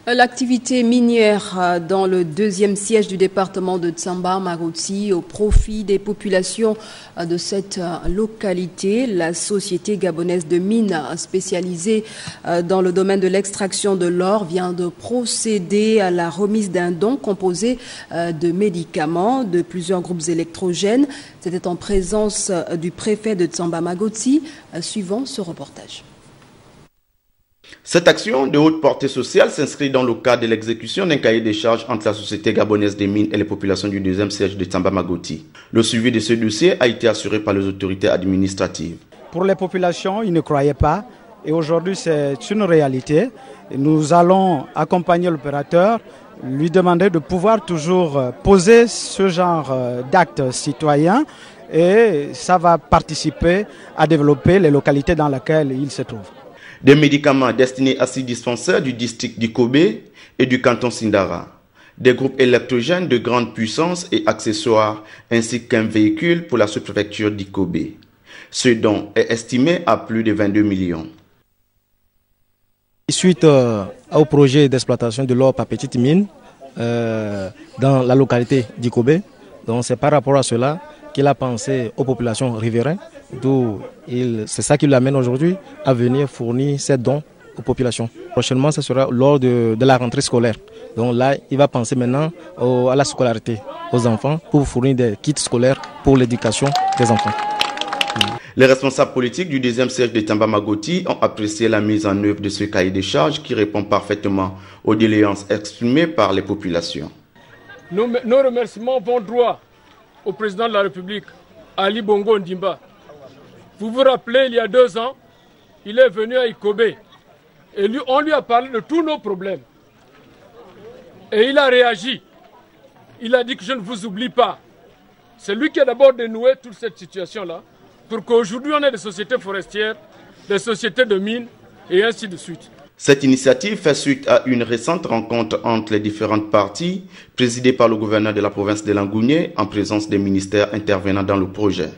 L'activité minière dans le deuxième siège du département de Tsamba-Magoti au profit des populations de cette localité. La société gabonaise de mines spécialisée dans le domaine de l'extraction de l'or vient de procéder à la remise d'un don composé de médicaments de plusieurs groupes électrogènes. C'était en présence du préfet de Tsamba-Magoti. Suivant ce reportage. Cette action de haute portée sociale s'inscrit dans le cadre de l'exécution d'un cahier des charges entre la Société gabonaise des mines et les populations du deuxième siège de Tsamba-Magoti. Le suivi de ce dossier a été assuré par les autorités administratives. Pour les populations, ils ne croyaient pas et aujourd'hui c'est une réalité. Nous allons accompagner l'opérateur, lui demander de pouvoir toujours poser ce genre d'actes citoyens et ça va participer à développer les localités dans lesquelles il se trouve. Des médicaments destinés à 6 dispensaires du district d'Ikobe et du canton Sindara, des groupes électrogènes de grande puissance et accessoires, ainsi qu'un véhicule pour la sous-préfecture d'Ikobe. Ce don est estimé à plus de 22 millions. Suite au projet d'exploitation de l'or par petite mine dans la localité d'Ikobe, donc c'est par rapport à cela qu'il a pensé aux populations riveraines, d'où c'est ça qui l'amène aujourd'hui à venir fournir ces dons aux populations. Prochainement, ce sera lors de la rentrée scolaire. Donc là, il va penser maintenant à la scolarité, aux enfants, pour fournir des kits scolaires pour l'éducation des enfants. Les responsables politiques du deuxième siège de Tsamba-Magoti ont apprécié la mise en œuvre de ce cahier des charges qui répond parfaitement aux doléances exprimées par les populations. Nos remerciements vont droit au président de la République, Ali Bongo Ondimba. Vous vous rappelez, il y a 2 ans, il est venu à Ikobe et on lui a parlé de tous nos problèmes. Et il a réagi. Il a dit que je ne vous oublie pas. C'est lui qui a d'abord dénoué toute cette situation-là pour qu'aujourd'hui on ait des sociétés forestières, des sociétés de mines et ainsi de suite. Cette initiative fait suite à une récente rencontre entre les différentes parties, présidée par le gouverneur de la province de Langounié en présence des ministères intervenant dans le projet.